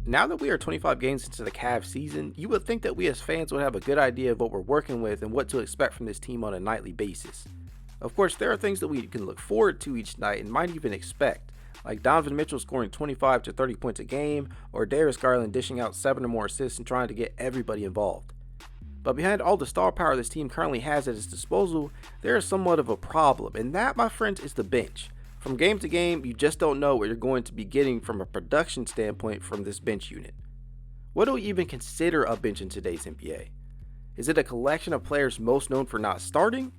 Now that we are 25 games into the Cavs season, you would think that we as fans would have a good idea of what we're working with and what to expect from this team on a nightly basis. Of course, there are things that we can look forward to each night and might even expect, like Donovan Mitchell scoring 25 to 30 points a game, or Darius Garland dishing out 7 or more assists and trying to get everybody involved. But behind all the star power this team currently has at its disposal, there is somewhat of a problem, and that, my friends, is the bench. From game to game, you just don't know what you're going to be getting from a production standpoint from this bench unit. What do we even consider a bench in today's NBA? Is it a collection of players most known for not starting?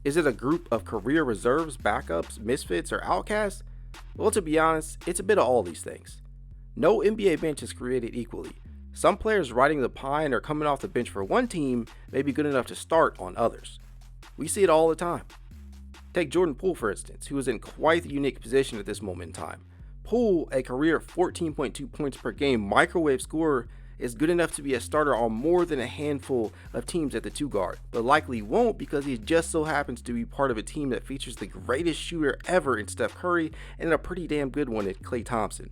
Is it a group of career reserves, backups, misfits, or outcasts? Well, to be honest, it's a bit of all these things. No NBA bench is created equally. Some players riding the pine or coming off the bench for one team may be good enough to start on others. We see it all the time. Take Jordan Poole, for instance, who is in quite the unique position at this moment in time. Poole, a career 14.2 points per game microwave scorer, is good enough to be a starter on more than a handful of teams at the 2 guard, but likely won't because he just so happens to be part of a team that features the greatest shooter ever in Steph Curry and a pretty damn good one in Klay Thompson.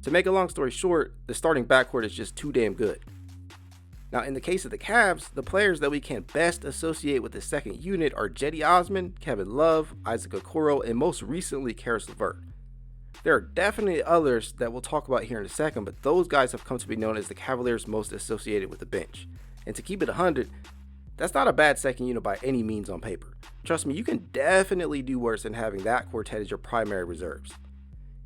To make a long story short, the starting backcourt is just too damn good. Now, in the case of the Cavs, the players that we can best associate with the second unit are Cedi Osman, Kevin Love, Isaac Okoro, and most recently, Caris LeVert. There are definitely others that we'll talk about here in a second, but those guys have come to be known as the Cavaliers most associated with the bench. And to keep it 100, that's not a bad second unit by any means on paper. Trust me, you can definitely do worse than having that quartet as your primary reserves.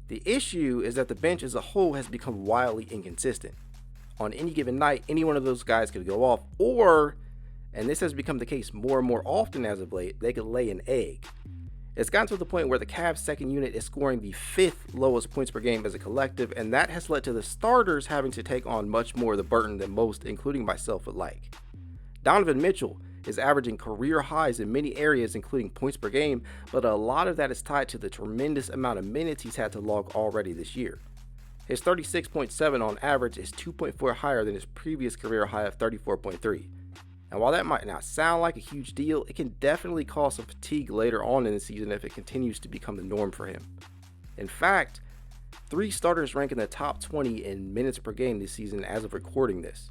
The issue is that the bench as a whole has become wildly inconsistent. On any given night, any one of those guys could go off, or, and this has become the case more and more often as of late, they could lay an egg. It's gotten to the point where the Cavs' second unit is scoring the 5th lowest points per game as a collective, and that has led to the starters having to take on much more of the burden than most, including myself, would like. Donovan Mitchell is averaging career highs in many areas, including points per game, but a lot of that is tied to the tremendous amount of minutes he's had to log already this year. His 36.7 on average is 2.4 higher than his previous career high of 34.3. And while that might not sound like a huge deal, it can definitely cause some fatigue later on in the season if it continues to become the norm for him. In fact, 3 starters rank in the top 20 in minutes per game this season as of recording this.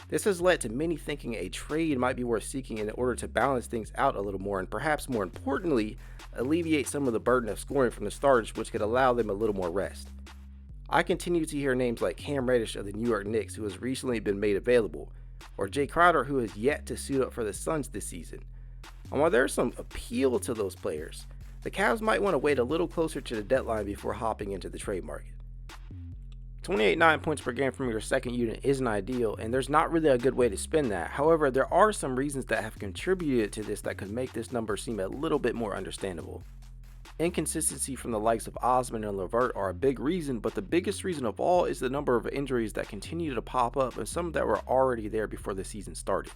This has led to many thinking a trade might be worth seeking in order to balance things out a little more and perhaps more importantly, alleviate some of the burden of scoring from the starters, which could allow them a little more rest. I continue to hear names like Cam Reddish of the New York Knicks, who has recently been made available, or Jay Crowder, who has yet to suit up for the Suns this season. And while there's some appeal to those players, the Cavs might want to wait a little closer to the deadline before hopping into the trade market. 28.9 points per game from your second unit isn't ideal, and there's not really a good way to spin that. However, there are some reasons that have contributed to this that could make this number seem a little bit more understandable. Inconsistency from the likes of Osman and LeVert are a big reason, but the biggest reason of all is the number of injuries that continue to pop up and some that were already there before the season started.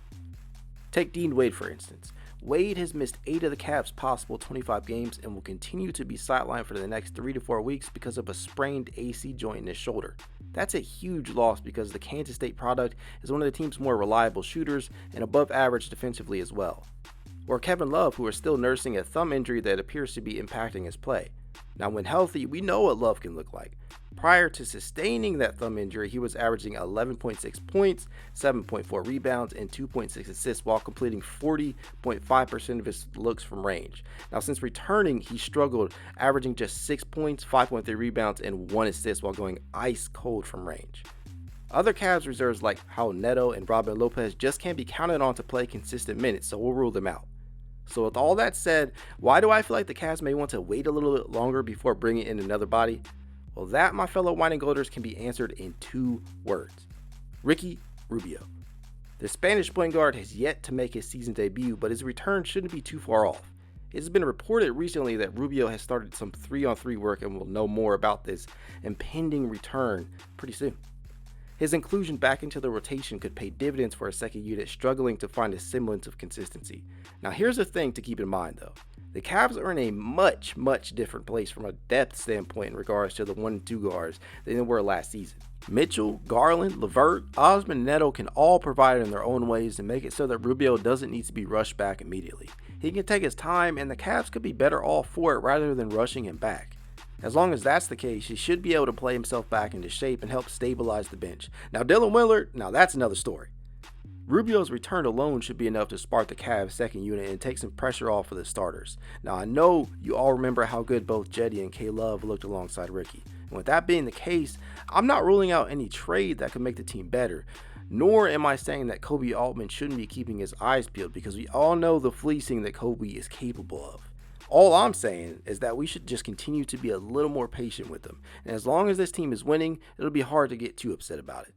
Take Dean Wade, for instance. Wade has missed 8 of the Cavs' possible 25 games and will continue to be sidelined for the next 3 to 4 weeks because of a sprained AC joint in his shoulder. That's a huge loss because the Kansas State product is one of the team's more reliable shooters and above average defensively as well. Or Kevin Love, who is still nursing a thumb injury that appears to be impacting his play. Now, when healthy, we know what Love can look like. Prior to sustaining that thumb injury, he was averaging 11.6 points, 7.4 rebounds, and 2.6 assists while completing 40.5% of his looks from range. Now, since returning, he struggled, averaging just 6 points, 5.3 rebounds, and 1 assist while going ice cold from range. Other Cavs reserves like Raul Neto and Robin Lopez just can't be counted on to play consistent minutes, so we'll rule them out. So with all that said, why do I feel like the Cavs may want to wait a little bit longer before bringing in another body? Well, that, my fellow wine and golders, can be answered in 2 words. Ricky Rubio. The Spanish point guard has yet to make his season debut, but his return shouldn't be too far off. It has been reported recently that Rubio has started some 3-on-3 work and will know more about this impending return pretty soon. His inclusion back into the rotation could pay dividends for a second unit struggling to find a semblance of consistency. Now, here's the thing to keep in mind though. The Cavs are in a much different place from a depth standpoint in regards to the 1 and 2 guards than they were last season. Mitchell, Garland, LeVert, Osman, and Neto can all provide in their own ways and make it so that Rubio doesn't need to be rushed back immediately. He can take his time and the Cavs could be better off for it rather than rushing him back. As long as that's the case, he should be able to play himself back into shape and help stabilize the bench. Now, Dylan Willard, now that's another story. Rubio's return alone should be enough to spark the Cavs' second unit and take some pressure off of the starters. Now, I know you all remember how good both Jetty and K-Love looked alongside Ricky. And with that being the case, I'm not ruling out any trade that could make the team better. Nor am I saying that Kobe Altman shouldn't be keeping his eyes peeled, because we all know the fleecing that Kobe is capable of. All I'm saying is that we should just continue to be a little more patient with them. And as long as this team is winning, it'll be hard to get too upset about it.